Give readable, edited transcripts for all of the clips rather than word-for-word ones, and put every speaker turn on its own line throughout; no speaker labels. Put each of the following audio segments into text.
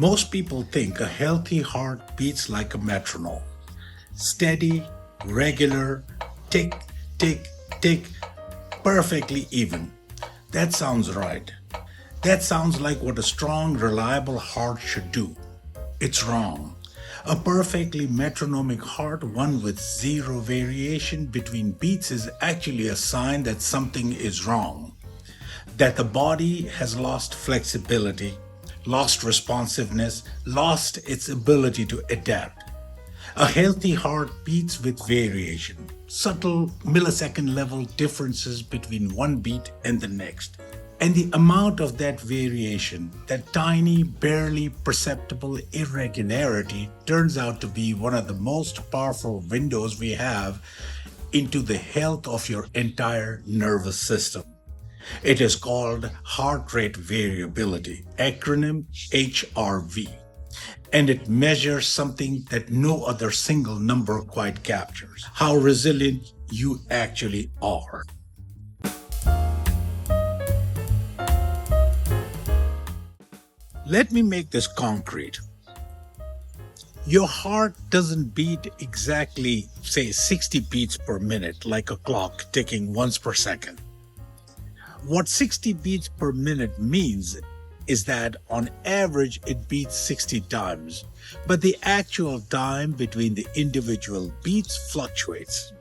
Most people think a healthy heart beats like a metronome. Steady, regular, tick, tick, tick, perfectly even. That sounds right. That sounds like what a strong, reliable heart should do. It's wrong. A perfectly metronomic heart, one with zero variation between beats, is actually a sign that something is wrong, that the body has lost flexibility, lost responsiveness, lost its ability to adapt. A healthy heart beats with variation, subtle millisecond level differences between one beat and the next. And the amount of that variation, that tiny, barely perceptible irregularity, turns out to be one of the most powerful windows we have into the health of your entire nervous system. It is called heart rate variability, acronym HRV, and it measures something that no other single number quite captures: how resilient you actually are. Let me make this concrete. Your heart doesn't beat exactly, say, 60 beats per minute like a clock ticking once per second. What 60 beats per minute means is that on average it beats 60 times, but the actual time between the individual beats fluctuates.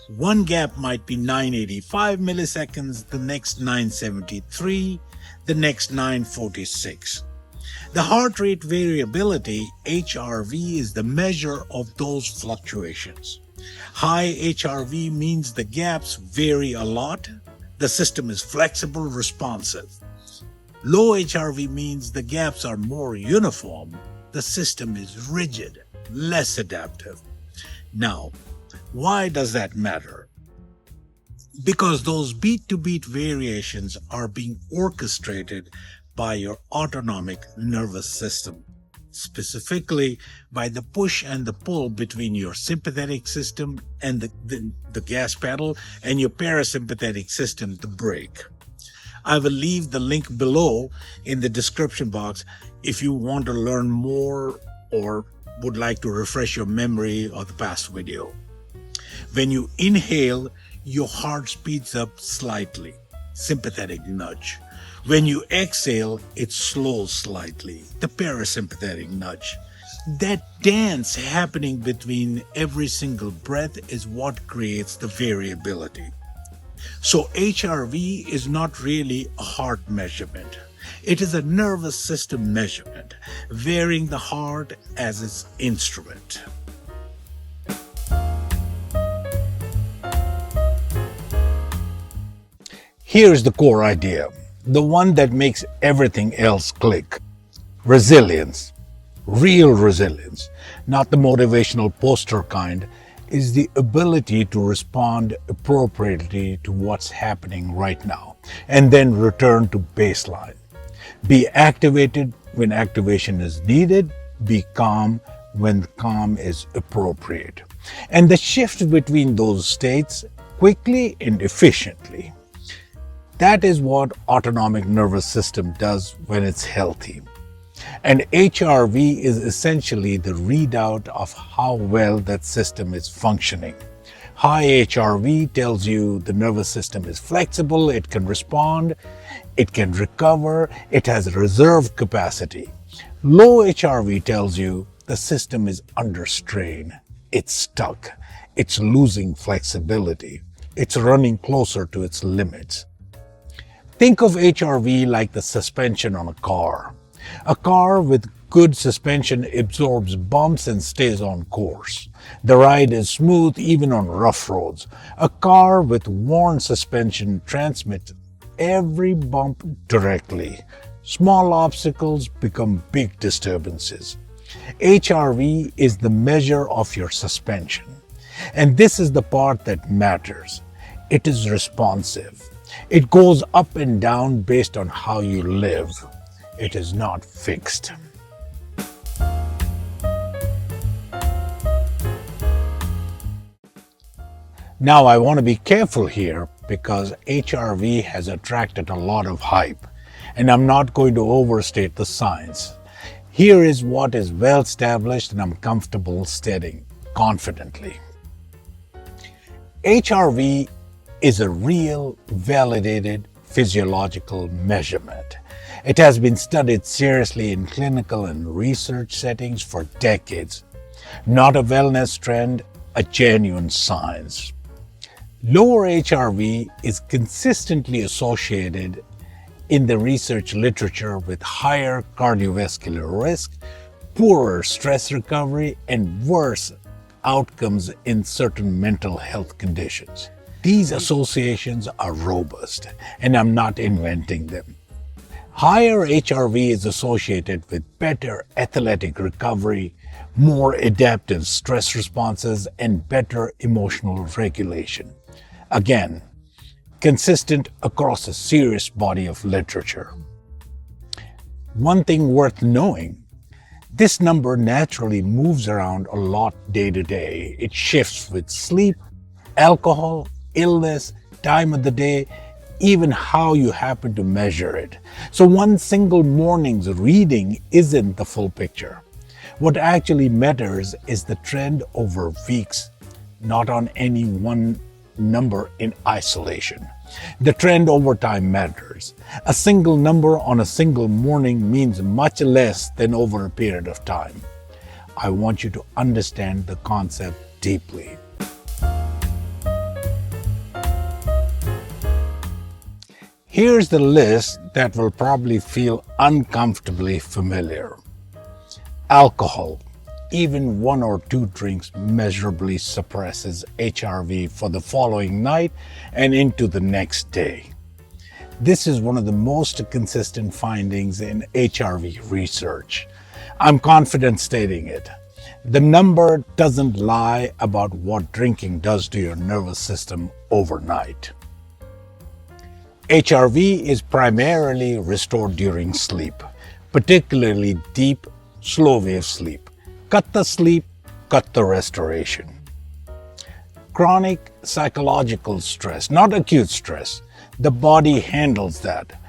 One gap might be 985 milliseconds, the next 973, the next 946. The heart rate variability, HRV, is the measure of those fluctuations. High HRV means the gaps vary a lot. The system is flexible, responsive. Low HRV means the gaps are more uniform. The system is rigid, less adaptive. Now, why does that matter? Because those beat-to-beat variations are being orchestrated by your autonomic nervous system, specifically by the push and the pull between your sympathetic system and the gas pedal and your parasympathetic system, the brake. I will leave the link below in the description box if you want to learn more or would like to refresh your memory of the past video. When you inhale, your heart speeds up slightly, sympathetic nudge. When you exhale, it slows slightly, the parasympathetic nudge. That dance happening between every single breath is what creates the variability. So HRV is not really a heart measurement. It is a nervous system measurement, varying the heart as its instrument. Here's the core idea, the one that makes everything else click. Resilience, real resilience, not the motivational poster kind, is the ability to respond appropriately to what's happening right now and then return to baseline. Be activated when activation is needed, be calm when calm is appropriate. And the shift between those states quickly and efficiently. That is what autonomic nervous system does when it's healthy. And HRV is essentially the readout of how well that system is functioning. High HRV tells you the nervous system is flexible, it can respond, it can recover, it has reserve capacity. Low HRV tells you the system is under strain, it's stuck, it's losing flexibility, it's running closer to its limits. Think of HRV like the suspension on a car. A car with good suspension absorbs bumps and stays on course. The ride is smooth even on rough roads. A car with worn suspension transmits every bump directly. Small obstacles become big disturbances. HRV is the measure of your suspension. And this is the part that matters. It is responsive. It goes up and down based on how you live. It is not fixed. Now I want to be careful here because HRV has attracted a lot of hype, and I'm not going to overstate the science. Here is what is well established and I'm comfortable stating confidently. HRV is a real, validated physiological measurement. It has been studied seriously in clinical and research settings for decades. Not a wellness trend, a genuine science. Lower HRV is consistently associated in the research literature with higher cardiovascular risk, poorer stress recovery, and worse outcomes in certain mental health conditions. These associations are robust, and I'm not inventing them. Higher HRV is associated with better athletic recovery, more adaptive stress responses, and better emotional regulation. Again, consistent across a serious body of literature. One thing worth knowing, this number naturally moves around a lot day to day. It shifts with sleep, alcohol, illness, time of the day, even how you happen to measure it. So one single morning's reading isn't the full picture. What actually matters is the trend over weeks, not on any one number in isolation. The trend over time matters. A single number on a single morning means much less than over a period of time. I want you to understand the concept deeply. Here's the list that will probably feel uncomfortably familiar. Alcohol. Even 1 or 2 drinks measurably suppresses HRV for the following night and into the next day. This is one of the most consistent findings in HRV research. I'm confident stating it. The number doesn't lie about what drinking does to your nervous system overnight. HRV is primarily restored during sleep, particularly deep, slow-wave sleep. Cut the sleep, cut the restoration. Chronic psychological stress, not acute stress. The body handles that.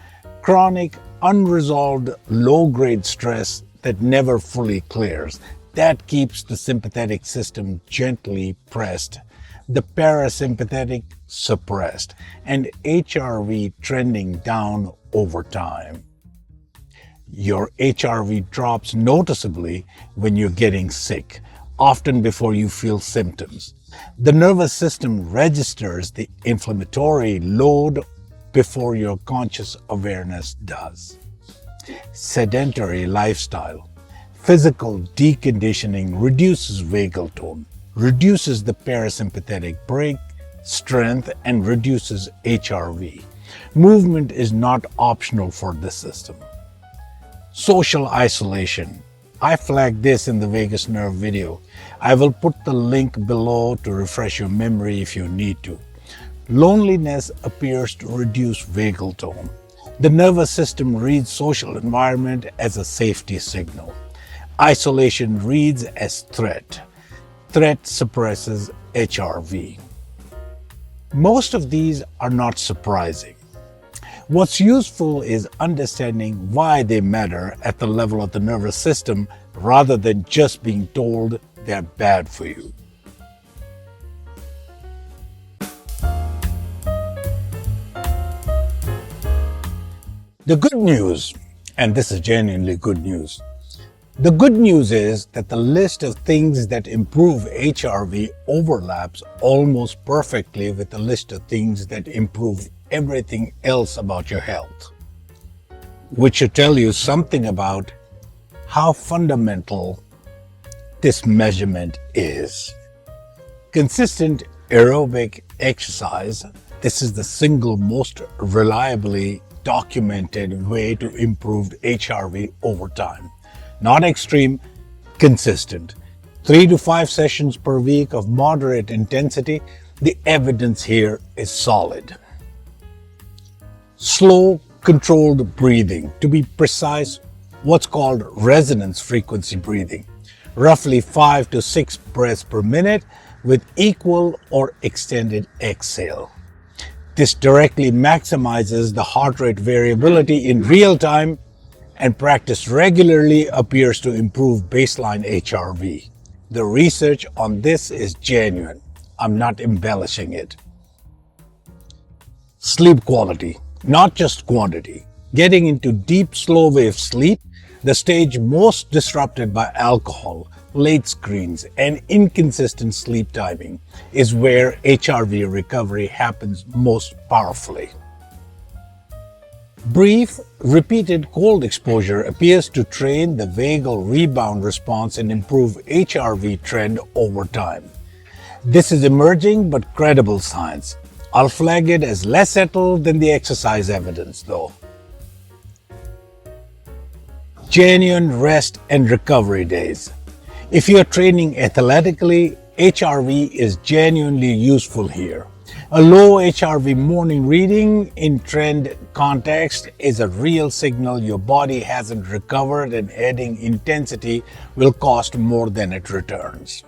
Chronic, unresolved, low-grade stress that never fully clears. That keeps the sympathetic system gently pressed, the parasympathetic suppressed, and HRV trending down over time. Your HRV drops noticeably when you're getting sick, often before you feel symptoms. The nervous system registers the inflammatory load before your conscious awareness does. Sedentary lifestyle. Physical deconditioning reduces vagal tone, reduces the parasympathetic brake strength, and reduces HRV. Movement is not optional for this system. Social isolation. I flagged this in the vagus nerve video. I will put the link below to refresh your memory if you need to. Loneliness appears to reduce vagal tone. The nervous system reads social environment as a safety signal. Isolation reads as threat. Threat suppresses HRV. Most of these are not surprising. What's useful is understanding why they matter at the level of the nervous system rather than just being told they're bad for you. The good news, and this is genuinely good news, the good news is that the list of things that improve HRV overlaps almost perfectly with the list of things that improve everything else about your health, which should tell you something about how fundamental this measurement is. Consistent aerobic exercise. This is the single most reliably documented way to improve HRV over time. Not extreme, consistent. 3 to 5 sessions per week of moderate intensity. The evidence here is solid. Slow, controlled breathing. To be precise, what's called resonance frequency breathing. Roughly 5 to 6 breaths per minute with equal or extended exhale. This directly maximizes the heart rate variability in real time and practice regularly appears to improve baseline HRV. The research on this is genuine. I'm not embellishing it. Sleep quality, not just quantity. Getting into deep, slow-wave sleep, the stage most disrupted by alcohol, late screens, and inconsistent sleep timing, is where HRV recovery happens most powerfully. Brief, repeated cold exposure appears to train the vagal rebound response and improve HRV trend over time. This is emerging but credible science. I'll flag it as less settled than the exercise evidence, though. Genuine rest and recovery days. If you're training athletically, HRV is genuinely useful here. A low HRV morning reading in trend context is a real signal your body hasn't recovered, and adding intensity will cost more than it returns.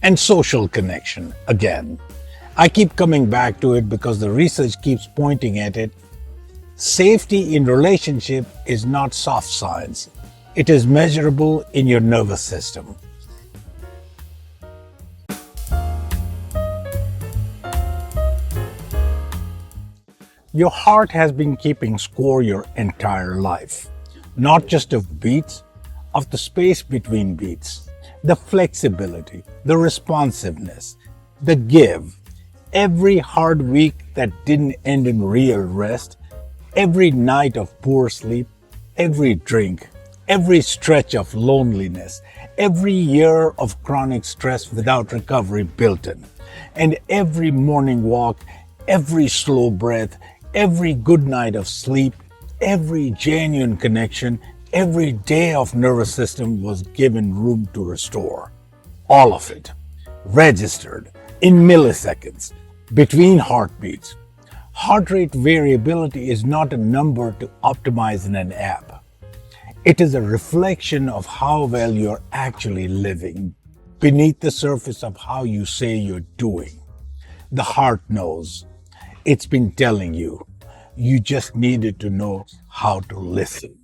And social connection, again. I keep coming back to it because the research keeps pointing at it. Safety in relationship is not soft science. It is measurable in your nervous system. Your heart has been keeping score your entire life, not just of beats, of the space between beats, the flexibility, the responsiveness, the give. Every hard week that didn't end in real rest, every night of poor sleep, every drink, every stretch of loneliness, every year of chronic stress without recovery built in, and every morning walk, every slow breath, every good night of sleep, every genuine connection, every day of nervous system was given room to restore. All of it, registered in milliseconds, between heartbeats. Heart rate variability is not a number to optimize in an app. It is a reflection of how well you're actually living, beneath the surface of how you say you're doing. The heart knows. It's been telling you. You just needed to know how to listen.